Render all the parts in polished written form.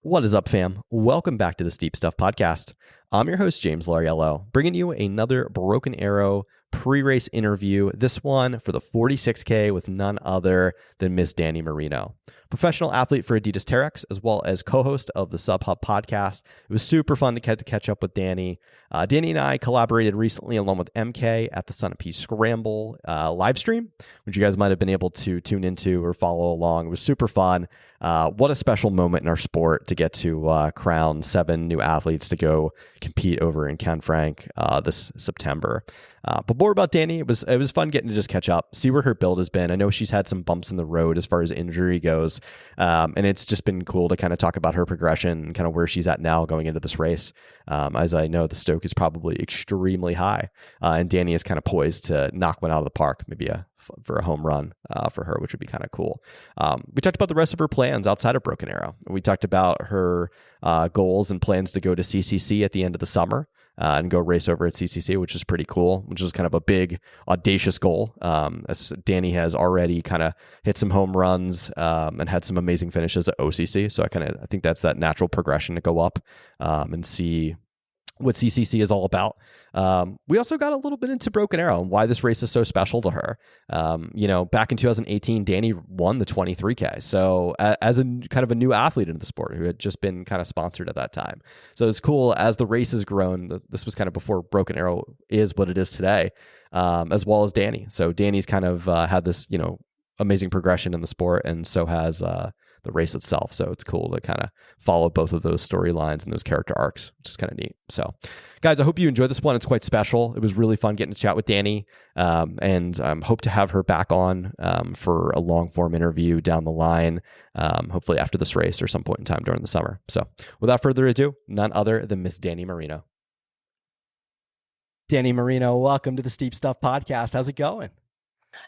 What is up, fam? Welcome back to the Steep Stuff Podcast. I'm your host, James Lariello, bringing you another Broken Arrow pre-race interview, this one for the 46K with none other than Miss Dani Marino, professional athlete for Adidas Terrex, as well as co-host of the Sub Hub podcast. It was super fun to catch up with Dani. Dani and I collaborated recently along with MK at the Son of Peace Scramble live stream, which you guys might have been able to tune into or follow along. It was super fun. What a special moment in our sport to get to crown 7 new athletes to go compete over in Canfranc this September. But more about Dani, it was fun getting to just catch up, see where her build has been. I know she's had some bumps in the road as far as injury goes, and it's just been cool to kind of talk about her progression and kind of where she's at now going into this race. As I know, the stoke is probably extremely high, and Dani is kind of poised to knock one out of the park, maybe for a home run for her, which would be kind of cool. We talked about the rest of her plans outside of Broken Arrow. We talked about her goals and plans to go to CCC at the end of the summer. And go race over at CCC, which is pretty cool, which is kind of a big, audacious goal. As Dani has already kind of hit some home runs and had some amazing finishes at OCC. So I think that's that natural progression to go up and see what CCC is all about. We also got a little bit into Broken Arrow and why this race is so special to her. Back in 2018, Dani won the 23K. So as a kind of a new athlete in the sport who had just been kind of sponsored at that time. So it's cool as the race has grown. This was kind of before Broken Arrow is what it is today, as well as Dani. So Dani's kind of had this, amazing progression in the sport, and so has the race itself. So it's cool to kind of follow both of those storylines and those character arcs, which is kind of neat. So guys, I hope you enjoyed this one. It's quite special. It was really fun getting to chat with Dani, and hope to have her back on for a long form interview down the line, hopefully after this race or some point in time during the summer. So without further ado, none other than Miss Dani Marino. Dani Marino, welcome to the Steep Stuff Podcast. How's it going?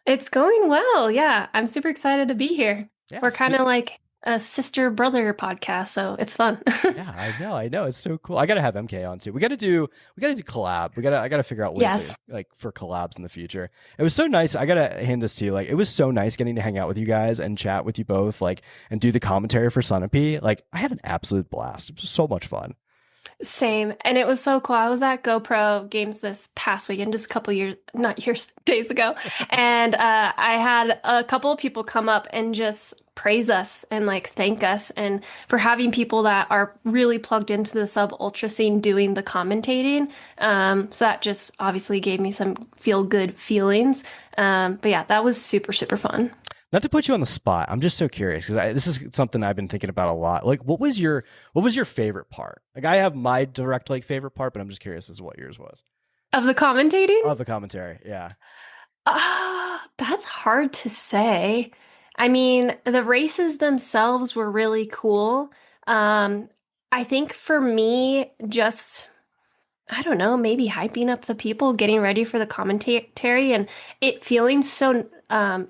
It's going well. Yeah, I'm super excited to be here. Yeah, We're kind of like a sister-brother podcast, so it's fun. Yeah, I know. It's so cool. I gotta have MK on too. We gotta do collab. I gotta figure out ways to, for collabs in the future. It was so nice. I gotta hand this to you. It was so nice getting to hang out with you guys and chat with you both, and do the commentary for Son of P. I had an absolute blast. It was so much fun. Same. And it was so cool. I was at GoPro Games this past weekend, just a couple days ago. And I had a couple of people come up and just praise us and thank us, and for having people that are really plugged into the sub ultra scene doing the commentating. So that just obviously gave me some feel good feelings. But yeah, that was super, super fun. Not to put you on the spot, I'm just so curious because this is something I've been thinking about a lot. What was your favorite part? I have my direct favorite part, but I'm just curious as to what yours was. Of the commentating? Of the commentary, yeah. That's hard to say. I mean, the races themselves were really cool. I think for me, just, I don't know, maybe hyping up the people, getting ready for the commentary, and it feeling so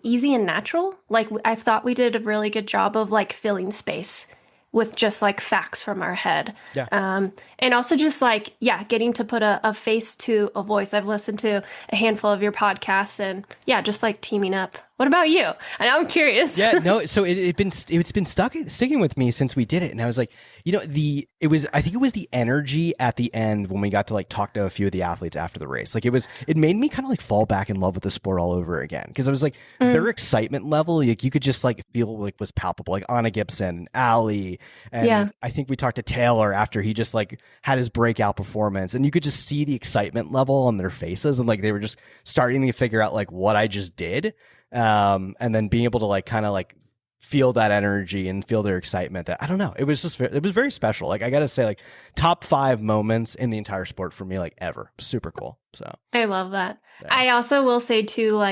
easy and natural. I thought we did a really good job of filling space with just facts from our head. Yeah. And also just getting to put a face to a voice. I've listened to a handful of your podcasts, and yeah, just teaming up. What about you? And I'm curious. Yeah, no. So it's been sticking with me since we did it, and I was like, I think it was the energy at the end when we got to talk to a few of the athletes after the race. It made me kind of fall back in love with the sport all over again, because I was their excitement level, you could just feel was palpable. Anna Gibson, Ali, and yeah. I think we talked to Taylor after he just had his breakout performance, and you could just see the excitement level on their faces, and they were just starting to figure out what I just did. And then being able to feel that energy and feel their excitement. That I don't know. It was very special. I gotta say, top 5 moments in the entire sport for me, ever. Super cool. So I love that. Yeah. I also will say too,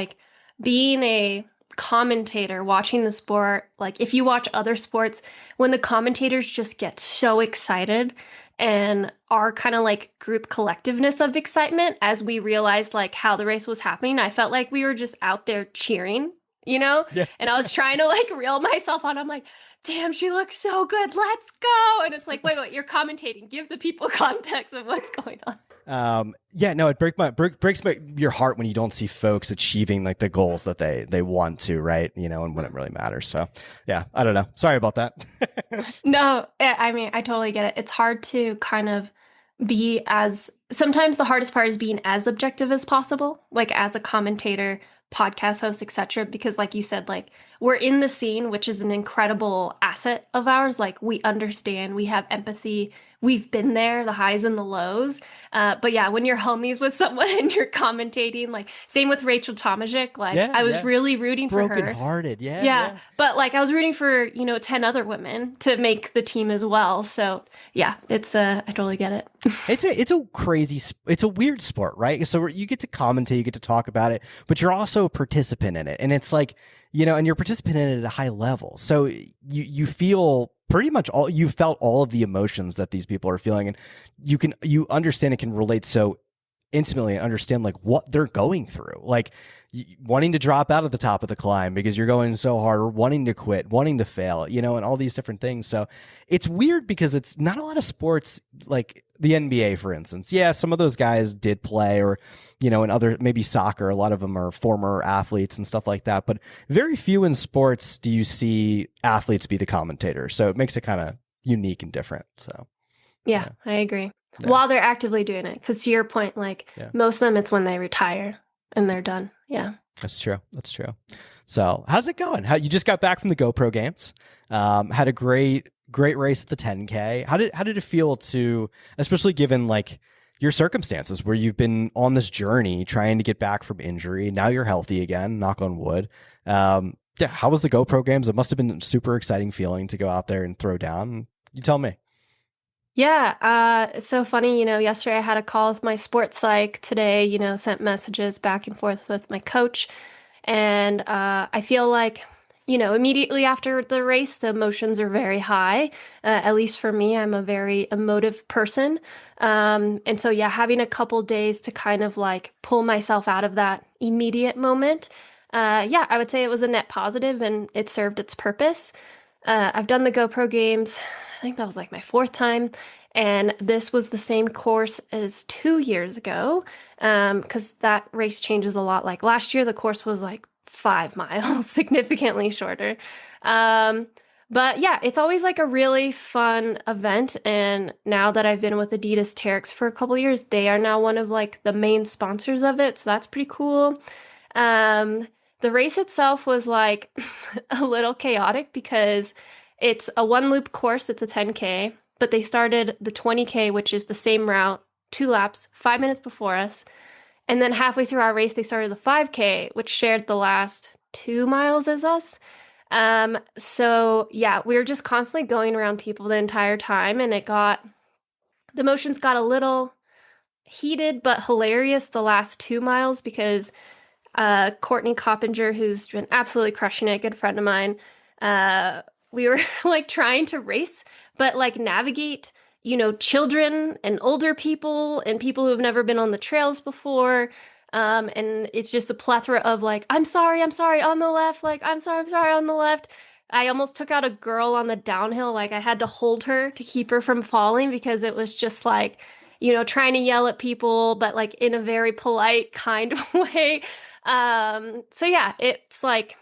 being a commentator, watching the sport, if you watch other sports, when the commentators just get so excited and our kind of group collectiveness of excitement as we realized how the race was happening, I felt we were just out there cheering, Yeah. And I was trying to reel myself on. I'm damn, she looks so good. Let's go. And it's like, wait, you're commentating. Give the people context of what's going on. Yeah, no, it breaks your heart when you don't see folks achieving like the goals that they want to, right? You know, and when it really matters. So yeah, I don't know. Sorry about that. No, I mean, I totally get it. It's hard to kind of be as, sometimes the hardest part is being as objective as possible, like as a commentator, podcast host, etc. Because like you said, like we're in the scene, which is an incredible asset of ours. Like we understand, we have empathy, we've been there, the highs and the lows. But yeah, when you're homies with someone and you're commentating, like same with Rachel Tomaszek, like Yeah, I was yeah. really rooting for her. Brokenhearted, yeah, Yeah, yeah. but like I was rooting for, 10 other women to make the team as well. So yeah, I totally get it. It's a crazy, it's a weird sport, right? So you get to commentate, you get to talk about it, but you're also a participant in it, and it's like, and you're a participant in it at a high level. So you feel pretty much you felt all of the emotions that these people are feeling, and you understand and can relate so intimately and understand like what they're going through, like wanting to drop out of the top of the climb because you're going so hard, or wanting to quit, wanting to fail, and all these different things. So it's weird because it's not a lot of sports like the NBA, for instance. Yeah, some of those guys did play, or, in other, maybe soccer, a lot of them are former athletes and stuff like that. But very few in sports do you see athletes be the commentator. So it makes it kind of unique and different. So yeah. I agree. Yeah. While they're actively doing it. Because to your point, like most of them, it's when they retire and they're done. Yeah. That's true. So how's it going? You just got back from the GoPro Games, had a great race at the 10K. How did it feel to, especially given like your circumstances where you've been on this journey trying to get back from injury? Now you're healthy again, knock on wood. Yeah, how was the GoPro Games? It must have been a super exciting feeling to go out there and throw down. You tell me. Yeah, it's so funny, yesterday I had a call with my sports psych. Today, sent messages back and forth with my coach. And I feel like, immediately after the race, the emotions are very high. At least for me, I'm a very emotive person. And so, yeah, having a couple days to kind of like pull myself out of that immediate moment. Yeah, I would say it was a net positive and it served its purpose. I've done the GoPro Games. I think that was like my fourth time. And this was the same course as 2 years ago, because that race changes a lot. Like last year, the course was like 5 miles, significantly shorter. But yeah, it's always like a really fun event. And now that I've been with Adidas Terrex for a couple years, they are now one of like the main sponsors of it. So that's pretty cool. The race itself was like a little chaotic because it's a one loop course. It's a 10K, but they started the 20K, which is the same route, 2 laps, 5 minutes before us. And then halfway through our race, they started the 5K, which shared the last 2 miles as us. So yeah, we were just constantly going around people the entire time, and the emotions got a little heated but hilarious the last 2 miles because Courtney Coppinger, who's been absolutely crushing it, a good friend of mine, we were like trying to race, but like navigate, children and older people and people who have never been on the trails before. And it's just a plethora of like, I'm sorry on the left. Like, I'm sorry on the left. I almost took out a girl on the downhill. Like I had to hold her to keep her from falling because it was just like, trying to yell at people, but like in a very polite kind of way. So yeah, it's like,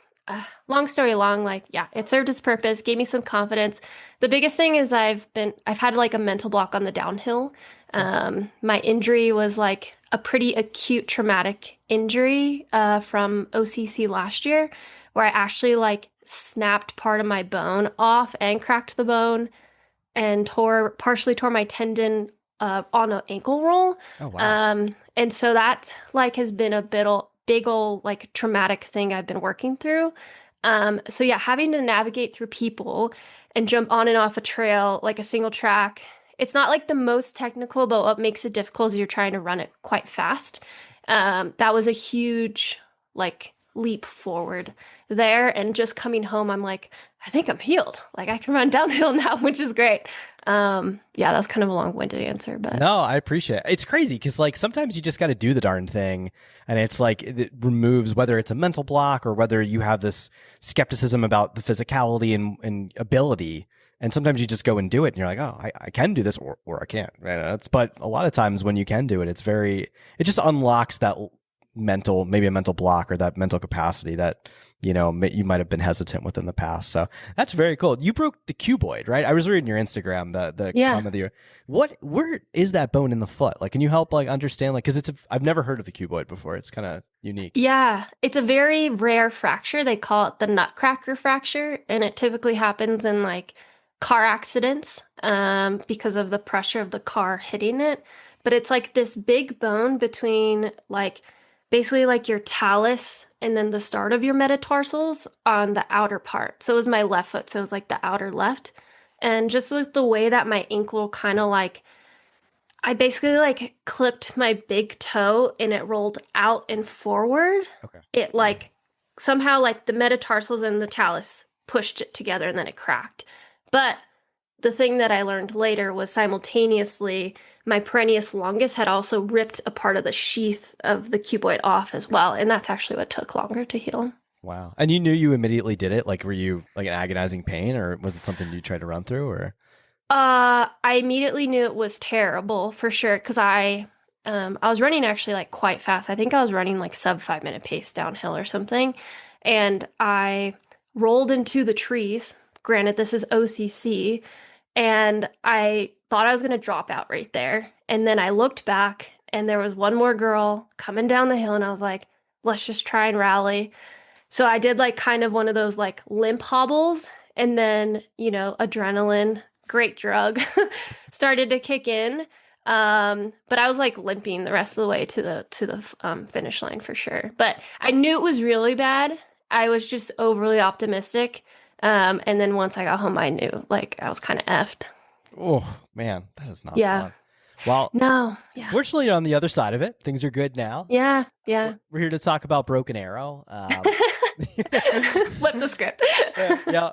long story long, like, yeah, it served its purpose, gave me some confidence. The biggest thing is I've had like a mental block on the downhill. My injury was like a pretty acute traumatic injury, from OCC last year, where I actually like snapped part of my bone off and cracked the bone and partially tore my tendon, on an ankle roll. Oh, wow. And so that like has been a big old like traumatic thing I've been working through. So yeah, having to navigate through people and jump on and off a trail, like a single track, it's not like the most technical, but what makes it difficult is you're trying to run it quite fast. That was a huge like leap forward there. And just coming home, I'm like, I think I'm healed. Like I can run downhill now, which is great. Yeah, that was kind of a long-winded answer, but No, I appreciate it. It's crazy because like sometimes you just got to do the darn thing, and it's like it removes whether it's a mental block or whether you have this skepticism about the physicality and ability. And sometimes you just go and do it, and you're like, oh, I can do this, or I can't. But a lot of times when you can do it, it just unlocks that maybe a mental block or that mental capacity that you might have been hesitant with in the past. So that's very cool. You broke the cuboid, right? I was reading your Instagram, the yeah. comment of the year. Where is that bone in the foot? Like, can you help like understand? Like, because I've never heard of the cuboid before. It's kind of unique. Yeah, it's a very rare fracture. They call it the nutcracker fracture, and it typically happens in like car accidents because of the pressure of the car hitting it. But it's like this big bone between like basically like your talus and then the start of your metatarsals on the outer part. So it was my left foot, so it was like the outer left. And just with the way that my ankle kind of like I basically like clipped my big toe and it rolled out and forward. Okay. It like somehow like the metatarsals and the talus pushed it together and then it cracked. But the thing that I learned later was simultaneously my peroneus longus had also ripped a part of the sheath of the cuboid off as well. And that's actually what took longer to heal. Wow. And you knew you immediately did it? Like, were you like in agonizing pain, or was it something you tried to run through, or? I immediately knew it was terrible for sure because I was running actually like quite fast. I think I was running like sub 5 minute pace downhill or something, and I rolled into the trees. Granted, this is OCC, and I thought I was going to drop out right there. And then I looked back, and there was one more girl coming down the hill, and I was like, let's just try and rally. So I did like kind of one of those like limp hobbles, and then, adrenaline, great drug, started to kick in. But I was like limping the rest of the way to the finish line for sure. But I knew it was really bad. I was just overly optimistic. And then once I got home, I knew like I was kind of effed. Oh man, that is not Yeah. fun. Well, No. Yeah. fortunately, on the other side of it, things are good now. Yeah. Yeah. We're here to talk about Broken Arrow. Flip the script. Yeah.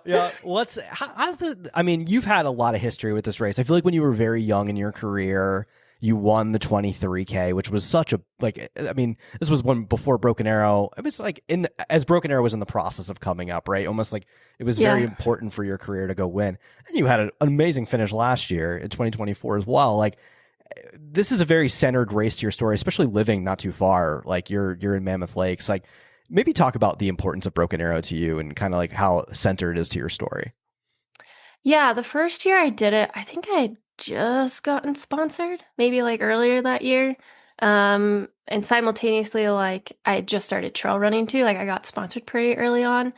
I mean, you've had a lot of history with this race. I feel like when you were very young in your career, you won the 23K, which was such a, like, I mean, this was one before Broken Arrow. It was like as Broken Arrow was in the process of coming up, right? Almost like it was very important for your career to go win. And you had an amazing finish last year in 2024 as well. Like, this is a very centered race to your story, especially living not too far. Like you're in Mammoth Lakes. Like, maybe talk about the importance of Broken Arrow to you and kind of like how centered it is to your story. Yeah, the first year I did it, I think I had just gotten sponsored, maybe like earlier that year. And simultaneously, like I had just started trail running too. Like I got sponsored pretty early on.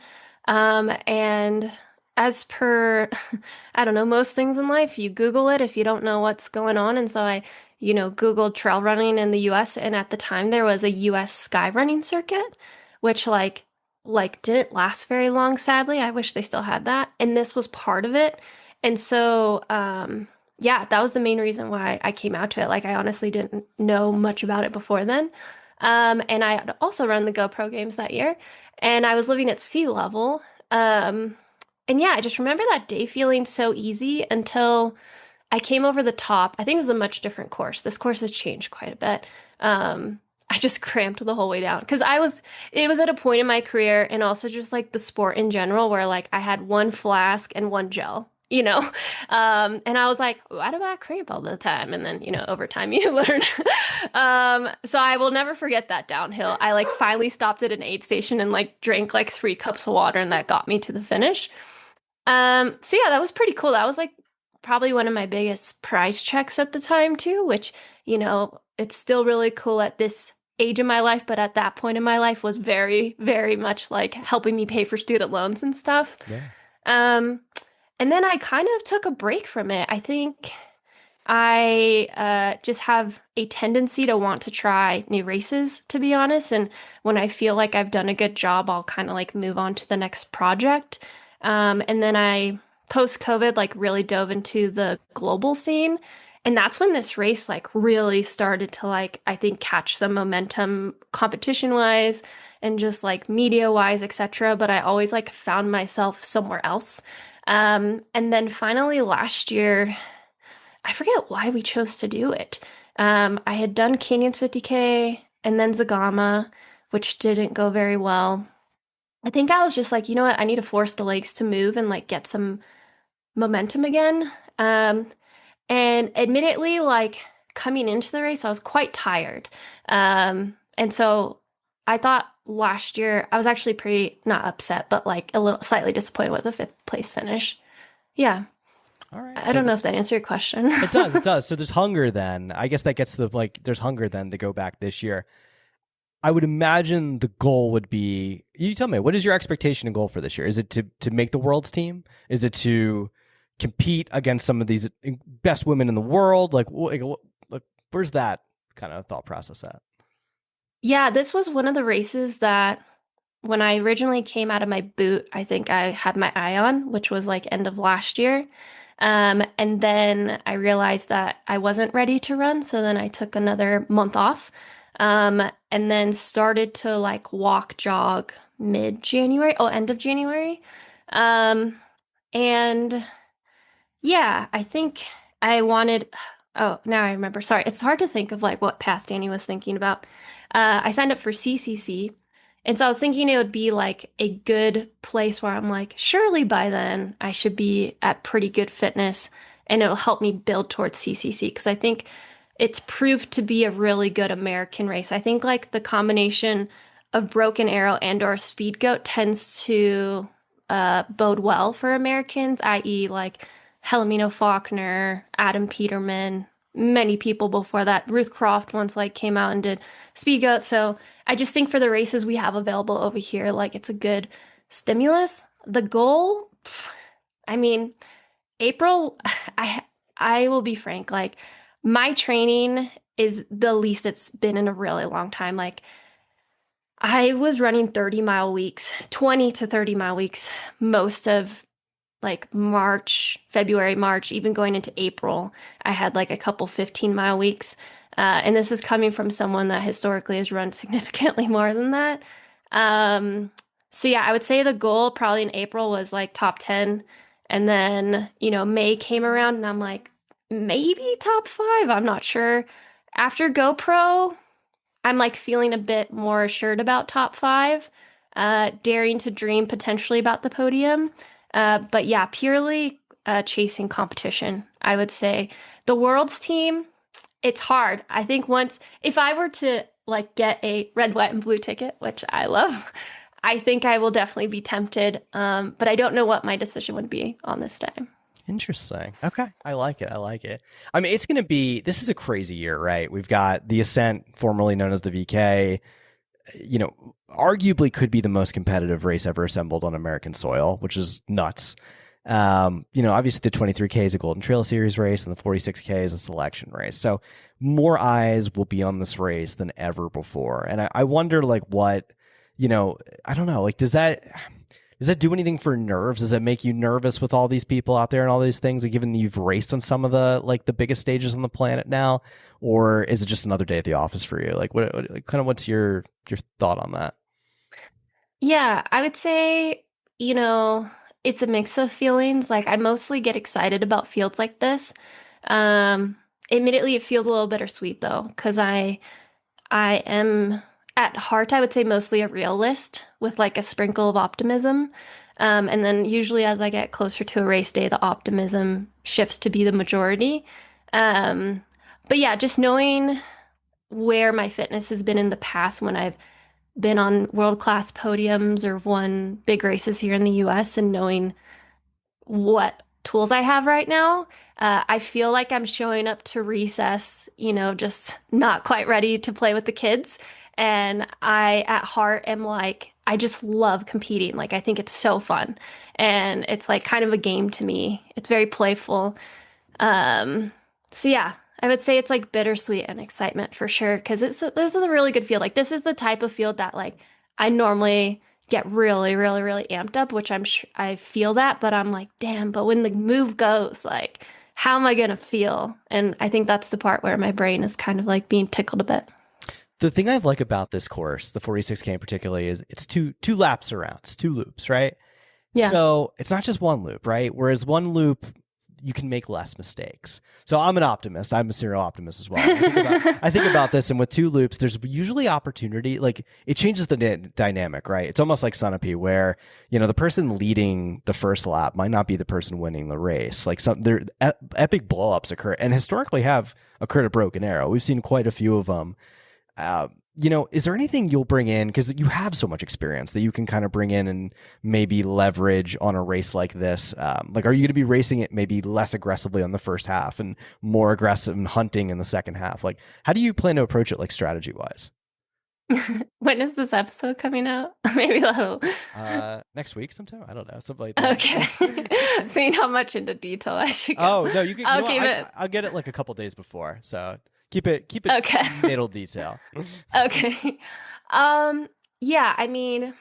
And as per, I don't know, most things in life, you Google it if you don't know what's going on. And so I, Googled trail running in the US. And at the time there was a US sky running circuit, which like didn't last very long, sadly. I wish they still had that. And this was part of it. And so, yeah, that was the main reason why I came out to it. Like I honestly didn't know much about it before then. And I had also run the GoPro Games that year, and I was living at sea level. And yeah, I just remember that day feeling so easy until I came over the top. I think it was a much different course. This course has changed quite a bit. I just cramped the whole way down because it was at a point in my career and also just like the sport in general where like I had one flask and one gel, and I was like, why do I cramp all the time? And then, over time you learn. So I will never forget that downhill. I like finally stopped at an aid station and like drank like 3 cups of water, and that got me to the finish. So yeah, that was pretty cool. That was like probably one of my biggest prize checks at the time too, which, it's still really cool at this age in my life, but at that point in my life was very, very much like helping me pay for student loans and stuff. Yeah. And then I kind of took a break from it. I think I just have a tendency to want to try new races, to be honest. And when I feel like I've done a good job, I'll kind of like move on to the next project. And then I, post-COVID, like really dove into the global scene. And that's when this race like really started to like, I think, catch some momentum competition wise and just like media wise, etc. But I always like found myself somewhere else. And then finally last year, I forget why we chose to do it. I had done Canyons 50K and then Zagama, which didn't go very well. I think I was just like, you know what? I need to force the legs to move and like get some momentum again. And admittedly, like coming into the race, I was quite tired. And so I thought last year I was actually pretty not upset, but like a little slightly disappointed with the fifth place finish. Yeah. All right. I So don't know if that answered your question. it does. It does. So there's hunger then. I guess that gets to the like. There's hunger then to go back this year. I would imagine the goal would be. You tell me. What is your expectation and goal for this year? Is it to make the world's team? Is it to compete against some of these best women in the world? Like where's that kind of thought process at? Yeah, this was one of the races that when I originally came out of my boot, I think I had my eye on, which was like end of last year. And then I realized that I wasn't ready to run. So then I took another month off, and then started to like walk, jog mid-January, end of January. Um, and yeah, I think I wanted. Oh, now I remember. Sorry, it's hard to think of like what past Danny was thinking about. I signed up for CCC, and so I was thinking it would be like a good place where I'm like, surely by then I should be at pretty good fitness, and it'll help me build towards CCC because I think it's proved to be a really good American race. I think like the combination of Broken Arrow and or Speed Goat tends to bode well for Americans, i.e., like Helena Faulkner, Adam Peterman, many people before that. Ruth Croft once like came out and did Speed Goat. So I just think for the races we have available over here, like it's a good stimulus. The goal, I mean, April, I will be frank, like my training is the least it's been in a really long time. Like I was running 30-mile weeks, 20 to 30-mile weeks most of like March, February, March, even going into April. I had like a couple 15-mile weeks. And this is coming from someone that historically has run significantly more than that. So yeah, I would say the goal probably in April was like top 10. And then, May came around and I'm like, maybe top 5. I'm not sure. After GoPro, I'm like feeling a bit more assured about top 5, daring to dream potentially about the podium. But yeah, purely chasing competition, I would say. The world's team, it's hard. I think if I were to like get a red, white, and blue ticket, which I love, I think I will definitely be tempted. But I don't know what my decision would be on this day. Interesting. Okay. I like it. I like it. I mean, this is a crazy year, right? We've got the Ascent, formerly known as the VK, arguably could be the most competitive race ever assembled on American soil, which is nuts. Obviously the 23K is a Golden Trail Series race and the 46K is a selection race. So more eyes will be on this race than ever before. And I wonder like what, I don't know, like does that do anything for nerves? Does that make you nervous with all these people out there and all these things, like, given that you've raced on some of the biggest stages on the planet now? Or is it just another day at the office for you? Like what's your thought on that? Yeah, I would say, it's a mix of feelings. Like I mostly get excited about fields like this. Um, Admittedly, it feels a little bittersweet though, because I am at heart, I would say mostly a realist with like a sprinkle of optimism. And then usually as I get closer to a race day, the optimism shifts to be the majority. But yeah, just knowing where my fitness has been in the past when I've been on world-class podiums or won big races here in the US and knowing what tools I have right now, I feel like I'm showing up to recess, just not quite ready to play with the kids. And I, at heart, am like, I just love competing. Like, I think it's so fun. And it's like kind of a game to me. It's very playful. So yeah, I would say it's like bittersweet and excitement for sure. Cause this is a really good field. Like, this is the type of field that like I normally get really, really, really amped up, which I feel that, but I'm like, damn, but when the move goes, like how am I going to feel? And I think that's the part where my brain is kind of like being tickled a bit. The thing I like about this course, the 46K particularly, is it's two laps around. It's 2 loops, right? Yeah. So it's not just one loop, right? Whereas one loop, you can make less mistakes. So I'm an optimist. I'm a serial optimist as well. I think about this, and with 2 loops, there's usually opportunity. Like it changes the dynamic, right? It's almost like Sunapee, where the person leading the first lap might not be the person winning the race. Like epic blowups occur, and historically have occurred at Broken Arrow. We've seen quite a few of them. Is there anything you'll bring in, because you have so much experience, that you can kind of bring in and maybe leverage on a race like this? Like, are you going to be racing it maybe less aggressively on the first half and more aggressive and hunting in the second half? Like, how do you plan to approach it, like strategy wise? When is this episode coming out? Maybe that'll Next week sometime. I don't know, something like that. Okay. Seeing how much into detail I should go. Oh no, you can. I'll keep it. I'll get it like a couple days before. So keep it Okay. middle detail. Okay. Yeah, I mean,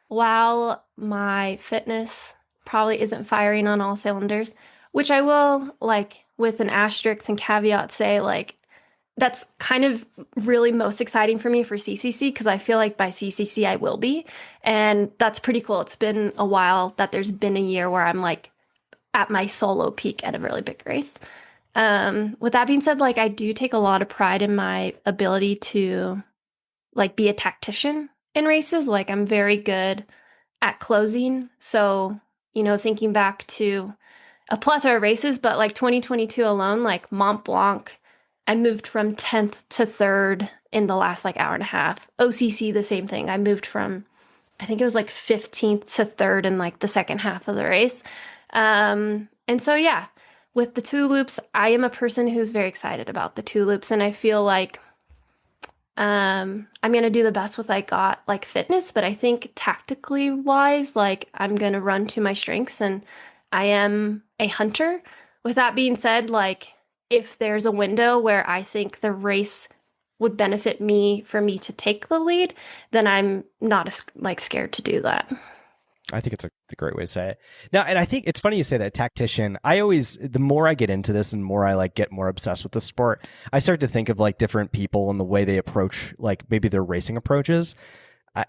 while my fitness probably isn't firing on all cylinders, which I will, like, with an asterisk and caveat, say, like, that's kind of really most exciting for me for CCC, because I feel like by CCC I will be. And that's pretty cool. It's been a while that there's been a year where I'm like at my solo peak at a really big race. With that being said, like, I do take a lot of pride in my ability to like be a tactician in races. Like, I'm very good at closing. So, thinking back to a plethora of races, but like 2022 alone, like Mont Blanc, I moved from 10th to 3rd in the last like hour and a half. OCC, the same thing. I moved from, I think it was like 15th to 3rd in like the second half of the race. And so, yeah, with the 2 loops, I am a person who's very excited about the 2 loops. And I feel like I'm going to do the best with I got, like, fitness, but I think tactically wise, like, I'm going to run to my strengths, and I am a hunter. With that being said, like, if there's a window where I think the race would benefit me for me to take the lead, then I'm not scared to do that. I think it's a great way to say it. Now, and I think it's funny you say that, tactician. The more I get into this and more I like get more obsessed with the sport, I start to think of like different people and the way they approach, like maybe their racing approaches.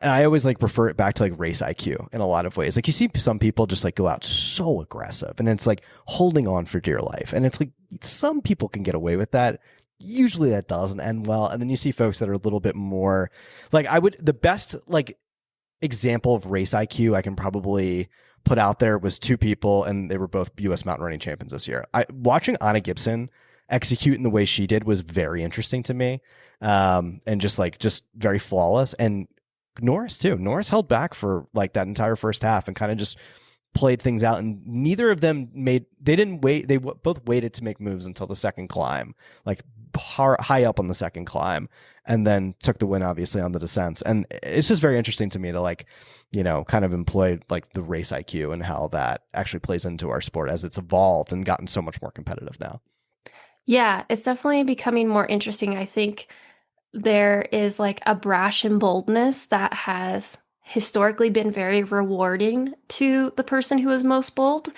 I always like refer it back to like race IQ in a lot of ways. Like you see some people just like go out so aggressive and it's like holding on for dear life. And it's like some people can get away with that. Usually that doesn't end well. And then you see folks that are a little bit more like the best like example of race IQ I can probably put out there was 2 people, and they were both U.S. mountain running champions this year. Watching Anna Gibson execute in the way she did was very interesting to me, and just very flawless. And Norris too. Norris held back for like that entire first half and kind of just played things out, and neither of them didn't wait. They both waited to make moves until the second climb, like high up on the second climb, and then took the win obviously on the descents. And it's just very interesting to me to like, kind of employ like the race IQ and how that actually plays into our sport as it's evolved and gotten so much more competitive now. Yeah, it's definitely becoming more interesting. I think there is like a brash and boldness that has historically been very rewarding to the person who is most bold.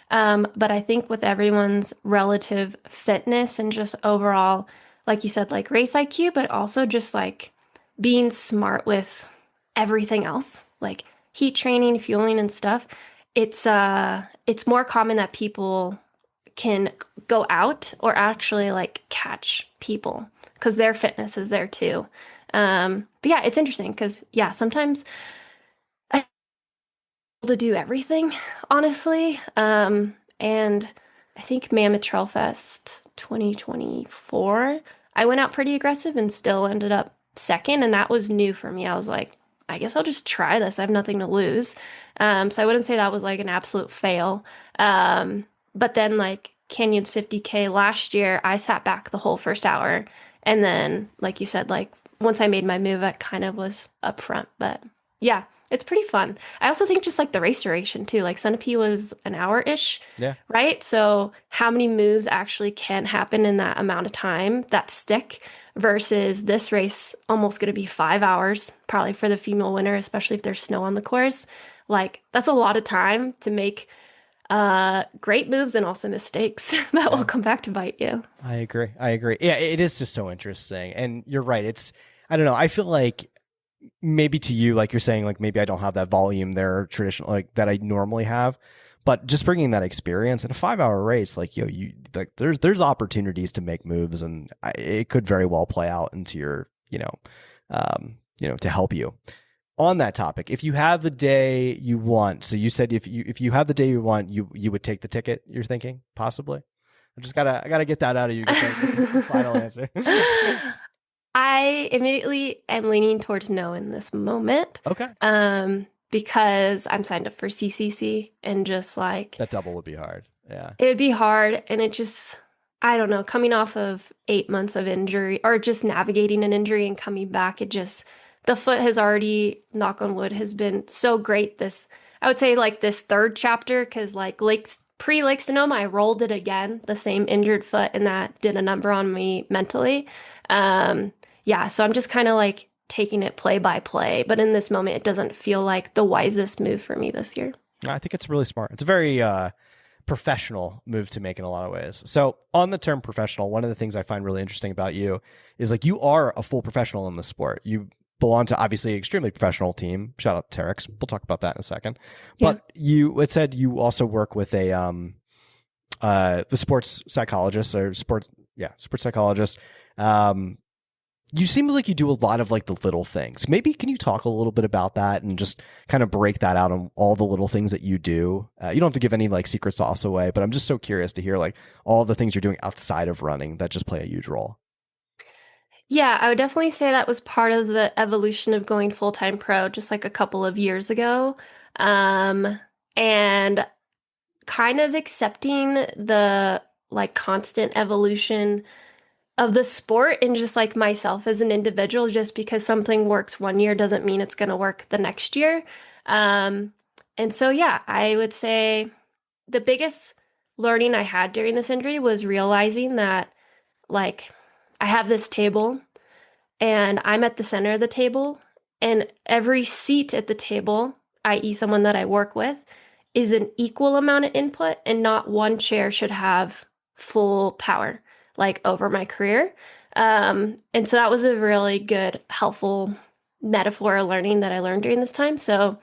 But I think with everyone's relative fitness and just overall, like you said, like race IQ, but also just like being smart with everything else, like heat training, fueling and stuff, it's more common that people can go out or actually like catch people because their fitness is there too. But yeah, it's interesting because yeah, sometimes I to do everything, honestly. And I think Mammoth Trail Fest 2024, I went out pretty aggressive and still ended up second, and that was new for me. I was like, I guess I'll just try this. I have nothing to lose. So I wouldn't say that was like an absolute fail. But then like Canyon's 50K last year, I sat back the whole first hour. And then, like you said, like once I made my move, I kind of was up front. But yeah, it's pretty fun. I also think just like the race duration too, like Sunapee was an hour-ish, Yeah. right? So how many moves actually can happen in that amount of time that stick versus this race almost going to be 5 hours, probably for the female winner, especially if there's snow on the course. Like that's a lot of time to make Great moves and also mistakes that will Yeah. come back to bite you. I agree. I agree. Yeah, it is just so interesting. And you're right. I don't know. I feel like maybe to you, like you're saying, like maybe I don't have that volume there traditional, like that I normally have. But just bringing that experience in a 5 hour race, like, you like, there's opportunities to make moves, and it could very well play out into your, to help you. On that topic, if you have the day you want, so you said if you have the day you want, you would take the ticket. You're thinking possibly. I gotta get that out of you. Get the final answer. I immediately am leaning towards no in this moment. Okay. Because I'm signed up for CCC and just like That double would be hard. Yeah. it would be hard, and it just, I don't know, coming off of 8 months of injury or just navigating an injury and coming back, the foot has already, knock on wood, has been so great I would say like this third chapter, because like pre-Lake Sonoma, I rolled it again, the same injured foot, and that did a number on me mentally. Yeah, so I'm just kind of like taking it play by play, but in this moment, it doesn't feel like the wisest move for me this year. I think it's really smart. It's a very professional move to make in a lot of ways. So on the term professional, one of the things I find really interesting about you is like you are a full professional in the sport. You belong to obviously an extremely professional team. Shout out to Terrex. We'll talk about that in a second. Yeah. But it said you also work with the sports psychologist or sports psychologist. You seem like you do a lot of like the little things. Maybe can you talk a little bit about that and just kind of break that out on all the little things that you do? You don't have to give any like secret sauce away, but I'm just so curious to hear like all the things you're doing outside of running that just play a huge role. Yeah, I would definitely say that was part of the evolution of going full-time pro just like a couple of years ago. And kind of accepting the like constant evolution of the sport and just like myself as an individual. Just because something works one year doesn't mean it's going to work the next year. And so, yeah, I would say the biggest learning I had during this injury was realizing that like I have this table and I'm at the center of the table, and every seat at the table, i.e., someone that I work with, is an equal amount of input, and not one chair should have full power like over my career. And so that was a really good, helpful metaphor learning that I learned during this time. So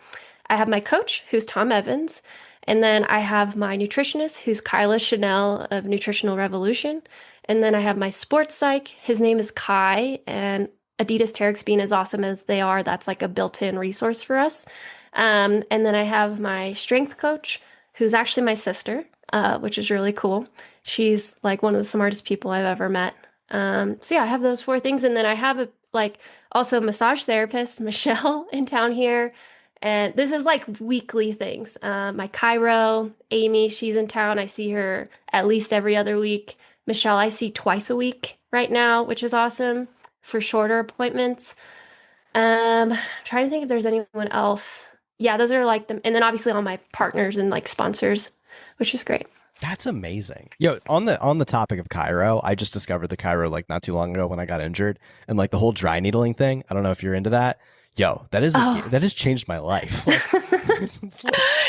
I have my coach, who's Tom Evans, and then I have my nutritionist, who's Kyla Chanel of Nutritional Revolution. And then I have my sports psych. His name is Kai, and Adidas Terrex being as awesome as they are, that's like a built-in resource for us. And then I have my strength coach, who's actually my sister, which is really cool. She's like one of the smartest people I've ever met. So yeah, I have those four things. And then I have also a massage therapist, Michelle, in town here. And this is like weekly things. My chiro, Amy, she's in town. I see her at least every other week. Michelle, I see twice a week right now, which is awesome for shorter appointments. Trying to think if there's anyone else. Yeah, those are like them. And then obviously all my partners and like sponsors, which is great. That's amazing. Yo, on the topic of chiro, I just discovered the chiro like not too long ago when I got injured, and like the whole dry needling thing. I don't know if you're into that. Yo, that has changed my life. Like,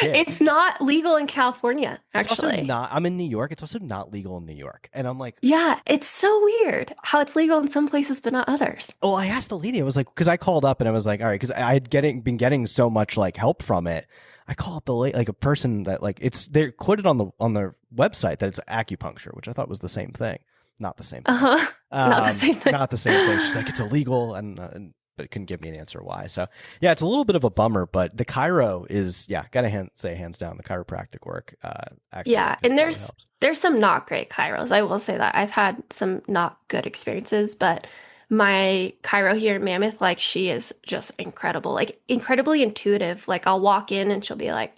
it's not legal in California, actually. It's also not. I'm in New York. It's also not legal in New York, and I'm like, yeah, it's so weird how it's legal in some places but not others. Well, I asked the lady. I was like, because I called up and I was like, all right, because I had been getting so much like help from it. I call up like a person that like they're quoted on their website that it's acupuncture, which I thought was the same thing. Not the same thing. Not the same thing. Not the same thing. She's like, it's illegal, but it couldn't give me an answer why. So yeah, it's a little bit of a bummer, but the chiro is, gotta say hands down, the chiropractic work. Actually, yeah, and there's some not great chiros. I will say that I've had some not good experiences, but my chiro here in Mammoth, like she is just incredible, like incredibly intuitive. Like I'll walk in and she'll be like,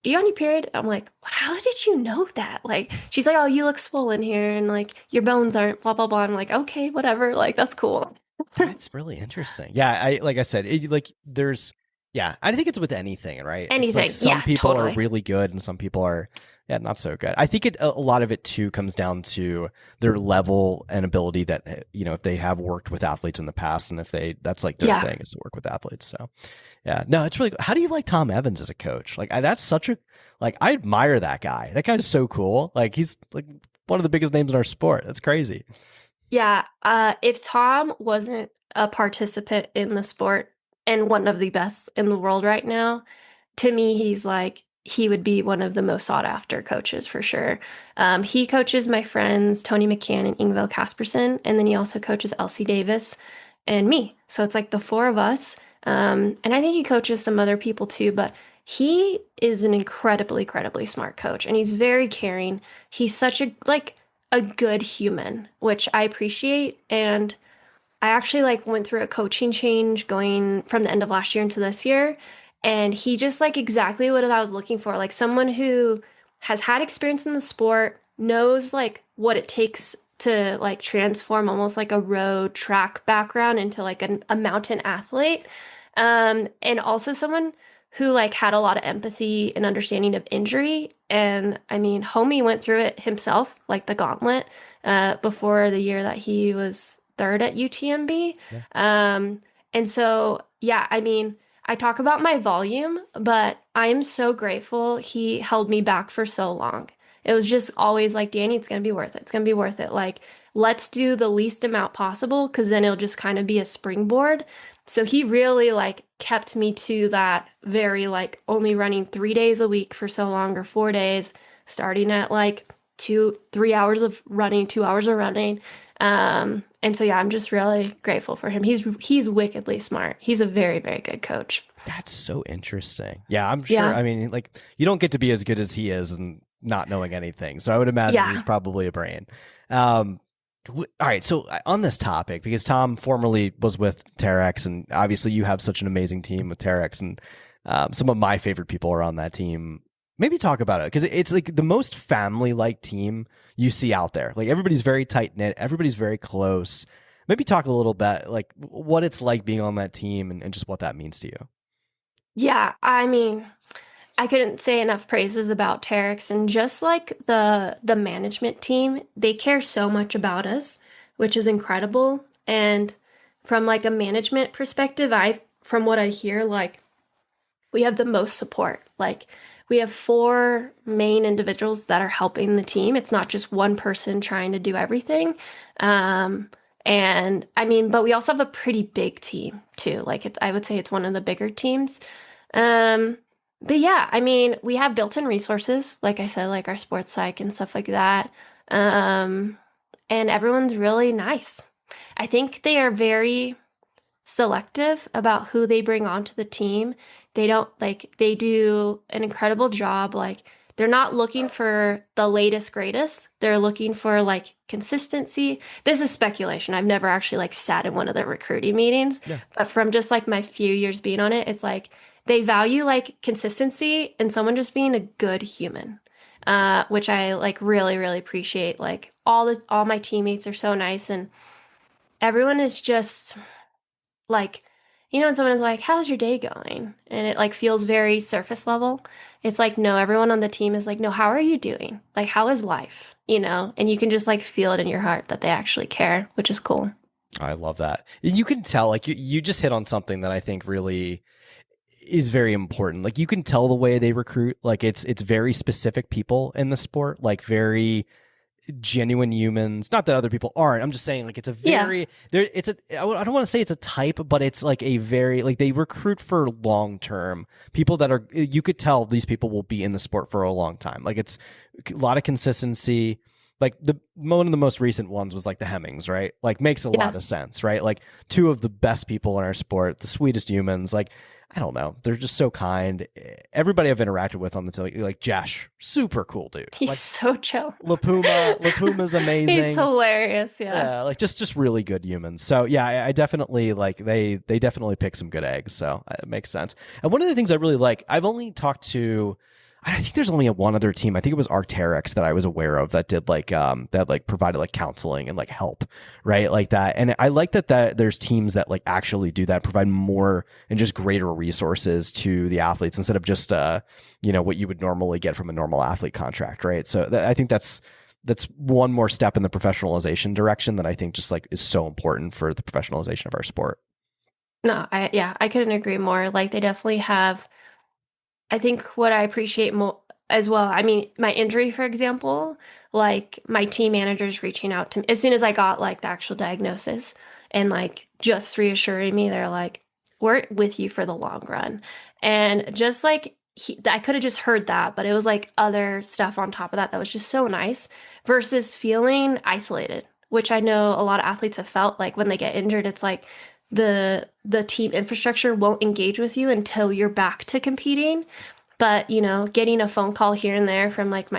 "Are you on your period?" I'm like, "How did you know that?" Like she's like, "Oh, you look swollen here, and like your bones aren't blah blah blah." I'm like, "Okay, whatever." Like that's cool. That's really interesting. Yeah, like I said, I think it's with anything, right? Anything. It's like some people totally. are really good and some people are Yeah, not so good. I think a lot of it too comes down to their level and ability that, if they have worked with athletes in the past and if that's like their Yeah. thing is to work with athletes. So yeah, no, it's really, how do you like Tom Evans as a coach? Like that's such a, like, I admire that guy. That guy's so cool. Like he's like one of the biggest names in our sport. That's crazy. Yeah. If Tom wasn't a participant in the sport and one of the best in the world right now, to me, he would be one of the most sought after coaches for sure. He coaches my friends, Tony McCann and Ingvild Casperson, and then he also coaches Elsie Davis and me. So it's like the four of us. And I think he coaches some other people too, but he is an incredibly smart coach and he's very caring. He's such a good human, which I appreciate. And I actually went through a coaching change going from the end of last year into this year. And he just exactly what I was looking for, like someone who has had experience in the sport, knows what it takes to transform almost like a road track background into a mountain athlete. And also someone who had a lot of empathy and understanding of injury. And I mean, homie went through it himself, like the gauntlet, before the year that he was third at UTMB. Yeah. And so, yeah, I mean, I talk about my volume, but I am so grateful he held me back for so long. It was just always like, Dani, it's going to be worth it. It's going to be worth it. Like, let's do the least amount possible because then it'll just kind of be a springboard. So he really kept me to that very only running 3 days a week for so long or 4 days, starting at 3 hours of running, 2 hours of running. And so, yeah, I'm just really grateful for him. He's wickedly smart. He's a very, very good coach. That's so interesting. Yeah, I'm sure. Yeah. I mean, you don't get to be as good as he is and not knowing anything. So I would imagine he's probably a brain. All right. So on this topic, because Tom formerly was with Terrex, and obviously you have such an amazing team with Terrex, and some of my favorite people are on that team. Maybe talk about it, because it's the most family-like team you see out there. Everybody's very tight-knit. Everybody's very close. Maybe talk a little bit what it's like being on that team and just what that means to you. Yeah. I mean, I couldn't say enough praises about Terrex, and just the management team, they care so much about us, which is incredible. And from a management perspective, from what I hear, we have the most support. We have 4 main individuals that are helping the team. It's not just one person trying to do everything. And I mean, but we also have a pretty big team too. I would say it's one of the bigger teams. But yeah, I mean, we have built-in resources, like I said, our sports psych and stuff like that. And everyone's really nice. I think they are very selective about who they bring onto the team. They don't they do an incredible job. They're not looking for the latest, greatest. They're looking for consistency. This is speculation. I've never actually sat in one of the recruiting meetings, but from just my few years being on it, it's they value consistency and someone just being a good human, which I really appreciate. All my teammates are so nice, and everyone is just when someone's how's your day going? And it feels very surface level. It's no, everyone on the team is no, how are you doing? How is life? And you can just feel it in your heart that they actually care, which is cool. I love that. You can tell, you just hit on something that I think really is very important. You can tell the way they recruit, it's very specific people in the sport, very genuine humans. Not that other people aren't. I'm just saying it's a very there. It's a, I don't want to say it's a type, but it's a very they recruit for long term people that are, you could tell these people will be in the sport for a long time. It's a lot of consistency. One of the most recent ones was the Hemmings, right? Makes a lot of sense, right? 2 of the best people in our sport, the sweetest humans. I don't know. They're just so kind. Everybody I've interacted with on the team, Jesh, super cool dude. He's so chill. LaPuma's amazing. He's hilarious. Yeah. Just really good humans. So yeah, I definitely they definitely pick some good eggs. So it makes sense. And one of the things I really I've only talked to, I think there's only one other team. I think it was Adidas Terrex that I was aware of that did like that like provided like counseling and like help, right? Like that. And I like that there's teams that like actually do that, provide more and just greater resources to the athletes instead of just what you would normally get from a normal athlete contract, right? So I think that's one more step in the professionalization direction that I think just like is so important for the professionalization of our sport. No, I couldn't agree more. Like they definitely have. I think what I appreciate more as well, I mean, my injury, for example, like my team managers reaching out to me as soon as I got like the actual diagnosis and like just reassuring me, they're like, we're with you for the long run. And just like I could have just heard that, but it was like other stuff on top of that that was just so nice versus feeling isolated, which I know a lot of athletes have felt like when they get injured, it's like the team infrastructure won't engage with you until you're back to competing. But, getting a phone call here and there from like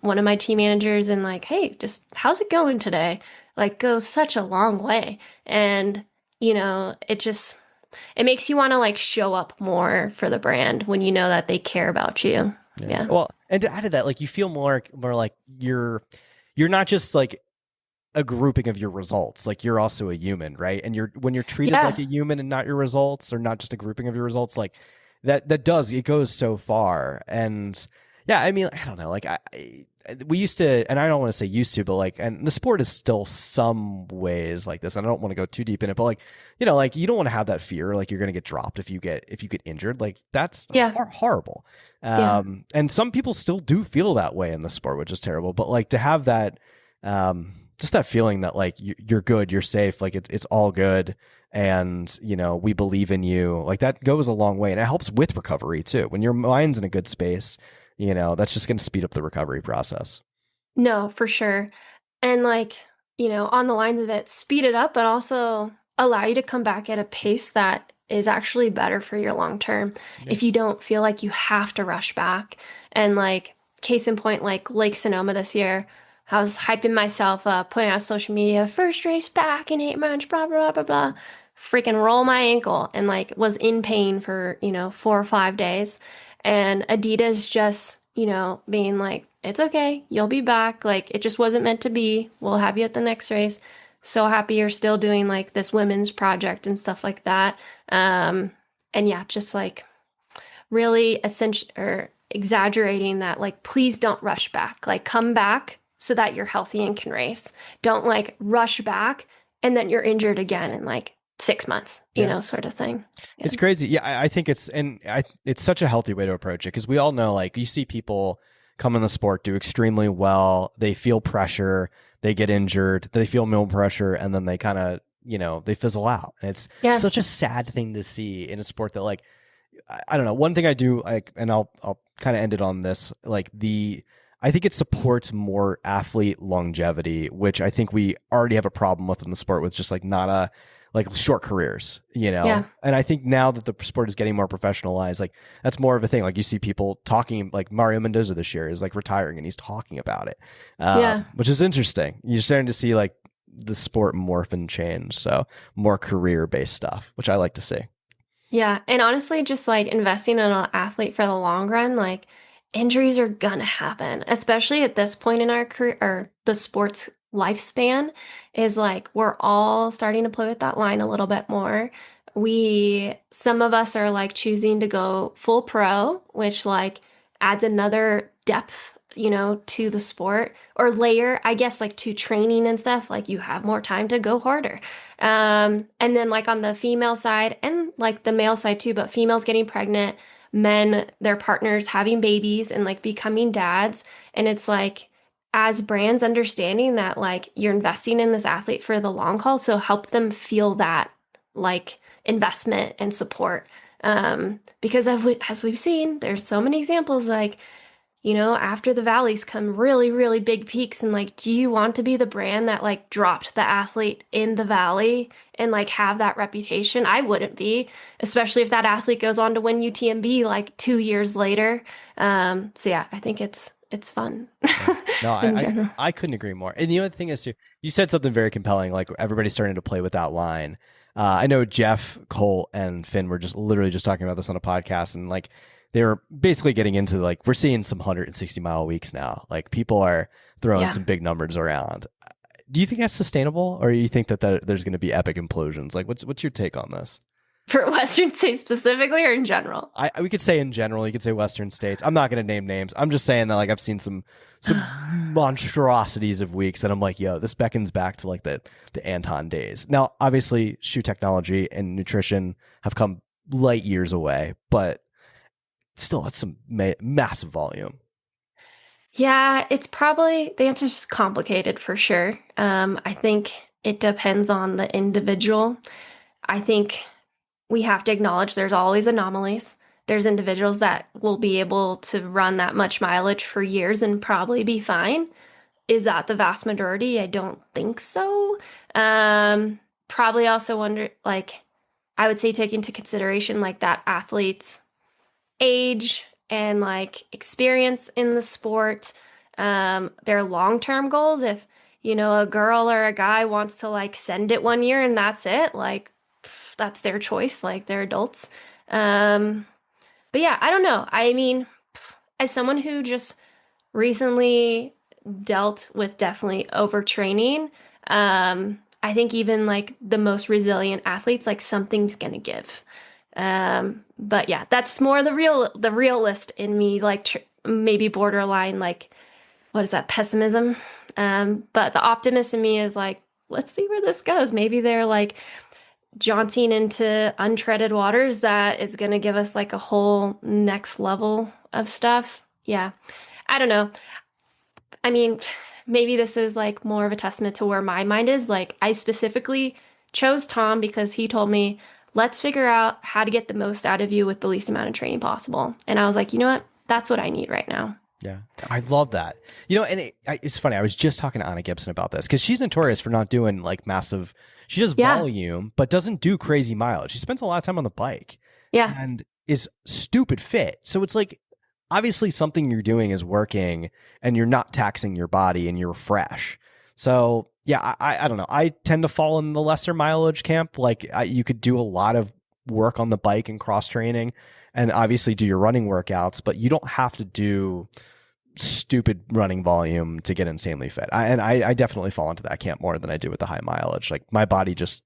one of my team managers and like, hey, just how's it going today? Like goes such a long way. And, it makes you want to like show up more for the brand when you know that they care about you. Yeah. Well, and to add to that, like you feel more like you're not just like a grouping of your results. Like you're also a human, right? And when you're treated like a human and not your results, or not just a grouping of your results, like it goes so far. And yeah, I mean, I don't know, like we used to, and I don't want to say used to, but like, and the sport is still some ways like this, and I don't want to go too deep in it, but like, like you don't want to have that fear, like you're going to get dropped if you get injured. Like that's horrible. And some people still do feel that way in the sport, which is terrible. But like to have that, just that feeling that like you're good, you're safe, like it's all good. And, we believe in you, like that goes a long way. And it helps with recovery too. When your mind's in a good space, that's just going to speed up the recovery process. No, for sure. And like, on the lines of it, speed it up, but also allow you to come back at a pace that is actually better for your long term. Yeah. If you don't feel like you have to rush back. And like, case in point, like Lake Sonoma this year, I was hyping myself up, putting out social media, first race back in 8 months, blah, blah, blah, blah, freaking roll my ankle and like was in pain for, 4 or 5 days. And Adidas just, being like, it's okay, you'll be back. Like it just wasn't meant to be. We'll have you at the next race. So happy you're still doing like this women's project and stuff like that. And yeah, just like really essential or exaggerating that, like, please don't rush back, like come back so that you're healthy and can race. Don't like rush back and then you're injured again in like 6 months, sort of thing. Yeah. It's crazy. Yeah, I think it's such a healthy way to approach it because we all know, like, you see people come in the sport, do extremely well, they feel pressure, they get injured, they feel no pressure, and then they kind of, they fizzle out. And it's such a sad thing to see in a sport that, like, I don't know. One thing I do, like, and I'll kind of end it on this, like I think it supports more athlete longevity, which I think we already have a problem with in the sport with just like short careers, Yeah. And I think now that the sport is getting more professionalized, like that's more of a thing. Like you see people talking, like Mario Mendoza this year is like retiring and he's talking about it, which is interesting. You're starting to see like the sport morph and change. So more career-based stuff, which I like to see. Yeah. And honestly, just like investing in an athlete for the long run, like injuries are gonna happen, especially at this point in our career or the sports lifespan is like we're all starting to play with that line a little bit more. Some of us are like choosing to go full pro, which like adds another depth, to the sport, or layer, I guess, like to training and stuff. Like you have more time to go harder. And then like on the female side and like the male side too, but females getting pregnant, men, their partners having babies and like becoming dads. And it's like, as brands understanding that like you're investing in this athlete for the long haul, so help them feel that like investment and support. Because as we've seen, there's so many examples like, after the valleys come really, really big peaks. And like, do you want to be the brand that like dropped the athlete in the valley and like have that reputation? I wouldn't be, especially if that athlete goes on to win UTMB like 2 years later. So yeah, I think it's fun. Yeah. No, I couldn't agree more. And the other thing is too, you said something very compelling, like everybody's starting to play with that line. I know Jeff, Colt, and Finn were just literally just talking about this on a podcast, and like they're basically getting into like, we're seeing some 160-mile weeks now. Like people are throwing Yeah. some big numbers around. Do you think that's sustainable, or you think that there's going to be epic implosions? Like, what's your take on this? For Western states specifically or in general? We could say in general, you could say Western states. I'm not going to name names. I'm just saying that like I've seen some monstrosities of weeks that I'm like, yo, this beckons back to like the Anton days. Now, obviously, shoe technology and nutrition have come light years away, but still, it's some massive volume. Yeah, it's probably the answer's complicated for sure. I think it depends on the individual. I think we have to acknowledge there's always anomalies. There's individuals that will be able to run that much mileage for years and probably be fine. Is that the vast majority? I don't think so. Probably also wonder, like, I would say take into consideration like that athlete's age and like experience in the sport, their long-term goals. If, a girl or a guy wants to like send it one year and that's it, like that's their choice, like they're adults. But yeah, I don't know. I mean, as someone who just recently dealt with definitely overtraining, I think even like the most resilient athletes, like something's gonna give. But yeah, that's more the realist in me, like maybe borderline, like what is that, pessimism? But the optimist in me is like, let's see where this goes. Maybe they're like jaunting into untreaded waters that is going to give us like a whole next level of stuff. Yeah. I don't know. I mean, maybe this is like more of a testament to where my mind is. Like, I specifically chose Tom because he told me, let's figure out how to get the most out of you with the least amount of training possible. And I was like, you know what? That's what I need right now. Yeah, I love that. And it's funny. I was just talking to Anna Gibson about this because she's notorious for not doing like massive. She does Yeah. volume, but doesn't do crazy mileage. She spends a lot of time on the bike. Yeah. And is stupid fit. So it's like obviously something you're doing is working, and you're not taxing your body, and you're fresh. So yeah, I don't know. I tend to fall in the lesser mileage camp. Like you could do a lot of work on the bike and cross training, and obviously do your running workouts, but you don't have to do stupid running volume to get insanely fit. I definitely fall into that camp more than I do with the high mileage. Like my body just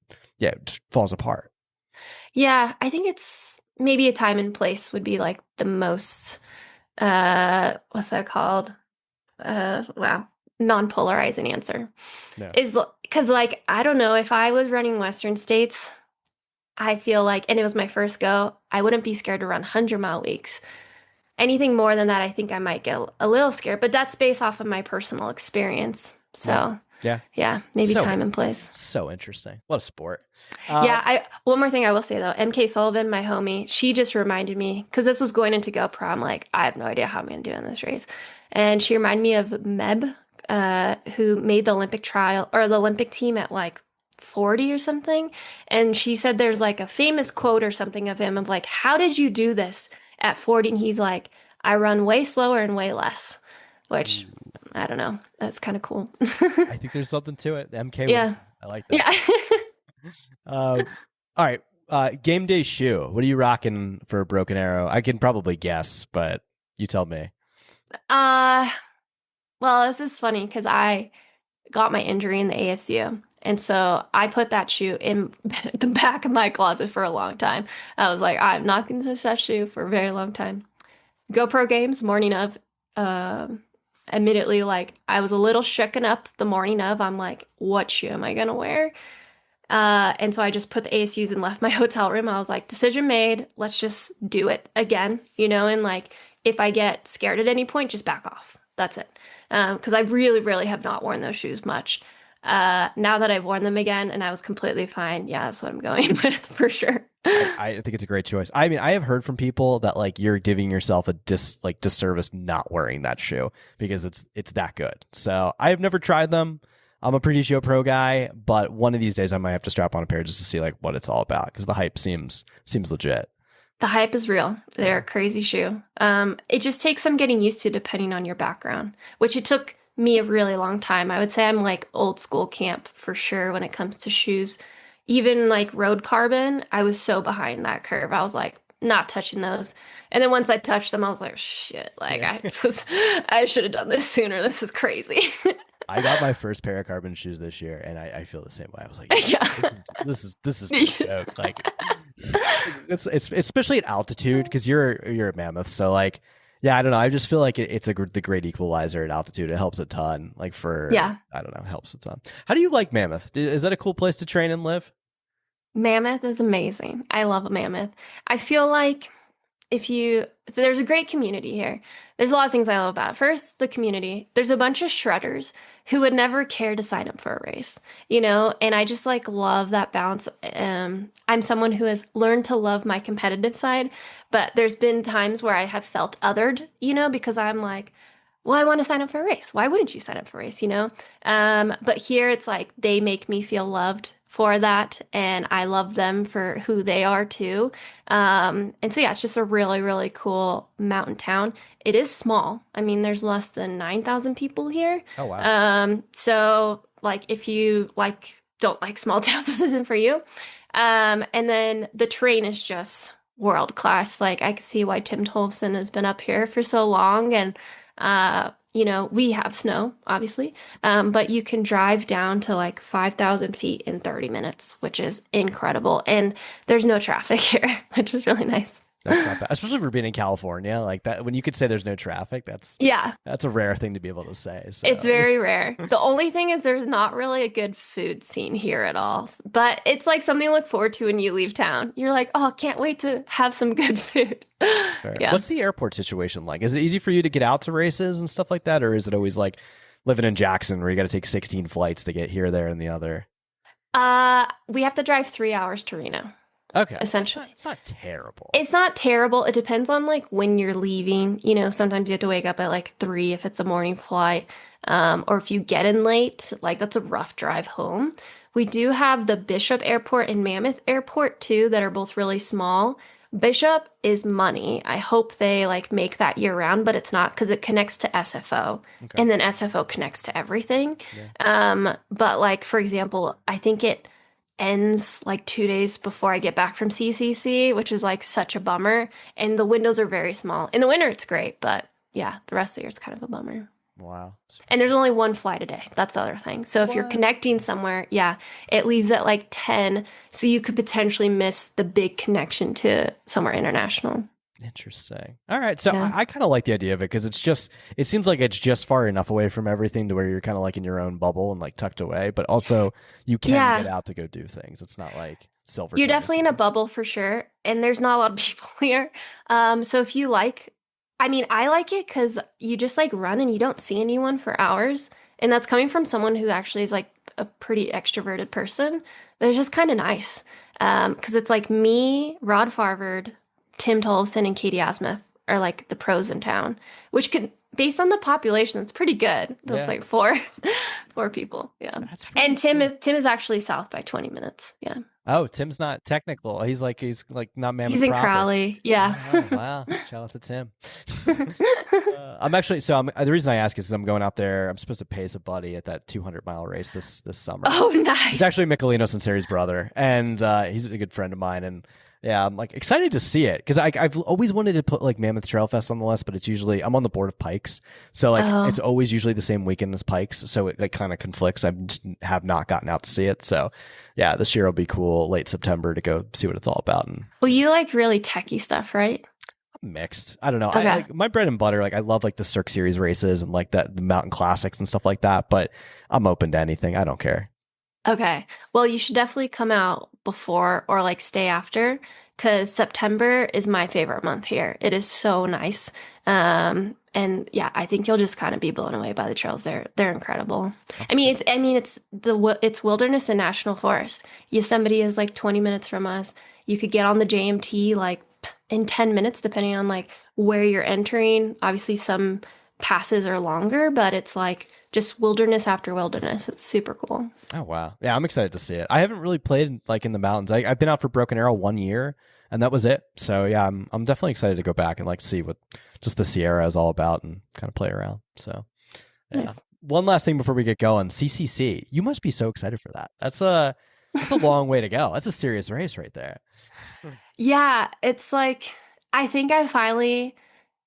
falls apart. Yeah. I think it's maybe a time and place would be like the most, what's that called? Wow. Non-polarizing answer Yeah. is because like, I don't know, if I was running Western states, I feel like, and it was my first go, I wouldn't be scared to run 100-mile weeks. Anything more than that, I think I might get a little scared, but that's based off of my personal experience. So yeah, maybe time and place. So interesting. What a sport. Yeah, one more thing I will say though, MK Sullivan, my homie, she just reminded me, because this was going into GoPro. I'm like, I have no idea how I'm going to do in this race. And she reminded me of Meb, who made the Olympic trial or the Olympic team at like 40 or something. And she said there's like a famous quote or something of him of like, how did you do this at 40? And he's like, I run way slower and way less, which I don't know. That's kind of cool. I think there's something to it. MK. Yeah. I like that. Yeah. All right. Game day shoe. What are you rocking for a Broken Arrow? I can probably guess, but you tell me. Well, this is funny because I got my injury in the ASU. And so I put that shoe in the back of my closet for a long time. I was like, I'm not going to touch that shoe for a very long time. GoPro Games, morning of, admittedly, like I was a little shooken up the morning of. I'm like, what shoe am I going to wear? And so I just put the ASUs and left my hotel room. I was like, decision made. Let's just do it again, and like if I get scared at any point, just back off. That's it. Because I really, really have not worn those shoes much. Now that I've worn them again and I was completely fine, yeah, that's what I'm going with for sure. I think it's a great choice. I mean, I have heard from people that like you're giving yourself a disservice not wearing that shoe because it's that good. So I have never tried them. I'm a pretty GoPro guy, but one of these days I might have to strap on a pair just to see like what it's all about because the hype seems legit. The hype is real. They're a crazy shoe. It just takes some getting used to depending on your background, which it took me a really long time. I would say I'm like old school camp for sure when it comes to shoes. Even like road carbon, I was so behind that curve. I was like, not touching those. And then once I touched them, I was like, shit, like Yeah. I should have done this sooner. This is crazy. I got my first pair of carbon shoes this year, and I feel the same way. I was like, Yeah. this is no joke. Like, it's especially at altitude because you're a mammoth, so like, yeah, I don't know. I just feel like it's the great equalizer at altitude. It helps a ton. Like Yeah. I don't know, it helps a ton. How do you like Mammoth? Is that a cool place to train and live? Mammoth is amazing. I love Mammoth. I feel like so there's a great community here. There's a lot of things I love about it. First, the community. There's a bunch of shredders who would never care to sign up for a race, and I just like love that balance. I'm someone who has learned to love my competitive side, but there's been times where I have felt othered, because I'm like, well, I want to sign up for a race. Why wouldn't you sign up for a race, But here it's like they make me feel loved for that, and I love them for who they are too. And so yeah, it's just a really, really cool mountain town. It is small. I mean, there's less than 9,000 people here. Oh wow. So like if you don't like small towns, this isn't for you. And then the terrain is just world class. Like I can see why Tim Tolfson has been up here for so long, and we have snow, obviously, but you can drive down to like 5,000 feet in 30 minutes, which is incredible. And there's no traffic here, which is really nice. That's not bad, especially for being in California. Like that, when you could say there's no traffic, that's a rare thing to be able to say. So. It's very rare. The only thing is there's not really a good food scene here at all. But it's like something to look forward to when you leave town. You're like, oh, can't wait to have some good food. Yeah. What's the airport situation like? Is it easy for you to get out to races and stuff like that? Or is it always like living in Jackson where you got to take 16 flights to get here, there, and the other? We have to drive 3 hours to Reno. Okay. Essentially. It's not terrible. It's not terrible. It depends on like when you're leaving. Sometimes you have to wake up at like 3 if it's a morning flight. Or if you get in late, like that's a rough drive home. We do have the Bishop Airport and Mammoth Airport too that are both really small. Bishop is money. I hope they like make that year round, but it's not because it connects to SFO. Okay. And then SFO connects to everything. Yeah. But like, for example, I think it ends like 2 days before I get back from CCC, which is like such a bummer. And the windows are very small. In the winter, it's great, but yeah, the rest of the year is kind of a bummer. Wow. And there's only one flight a day. That's the other thing. So if you're connecting somewhere, it leaves at like 10. So you could potentially miss the big connection to somewhere international. Interesting. All right. So I kind of like the idea of it because it seems like it's just far enough away from everything to where you're kind of like in your own bubble and like tucked away, but also you can get out to go do things. It's not like silver. You're definitely in a bubble for sure. And there's not a lot of people here. So if you I like it because you just like run and you don't see anyone for hours. And that's coming from someone who actually is like a pretty extroverted person, but it's just kind of nice. Because it's like me, Rod Farvard, Tim Tolfson, and Katie Asmuth are like the pros in town, which could, based on the population, it's pretty good. That's like four people. Yeah. And Tim is actually south by 20 minutes. Yeah. Oh, Tim's not technical. He's like not Mammoth. He's in Crowley. Yeah. Oh, wow. Shout out to Tim. The reason I ask is I'm going out there. I'm supposed to pace a buddy at that 200-mile race this summer. Oh, nice. He's actually Michelino Sinceri's brother, and he's a good friend of mine. And yeah, I'm like excited to see it because I've always wanted to put like Mammoth Trail Fest on the list, but it's usually I'm on the board of Pikes, so like it's always usually the same weekend as Pikes, so it like kind of conflicts. I just have not gotten out to see it, so yeah, this year will be cool. Late September to go see what it's all about. And well, you like really techie stuff, right? Mixed. I don't know. Okay. I like my bread and butter. Like I love like the Cirque Series races and like the mountain classics and stuff like that. But I'm open to anything. I don't care. Okay. Well, you should definitely come out before or like stay after because September is my favorite month here. It is so nice. And yeah, I think you'll just kind of be blown away by the trails. They're incredible. It's wilderness and national forest. Yosemite is like 20 minutes from us. You could get on the JMT like in 10 minutes, depending on like where you're entering. Obviously some passes are longer, but it's like just wilderness after wilderness. It's super cool. Oh, wow. Yeah, I'm excited to see it. I haven't really played like in the mountains. I've been out for Broken Arrow 1 year and that was it. So yeah, I'm definitely excited to go back and like see what just the Sierra is all about and kind of play around. So yeah. Nice. One last thing before we get going, CCC. You must be so excited for that. That's That's a long way to go. That's a serious race right there. Yeah, it's like I think I finally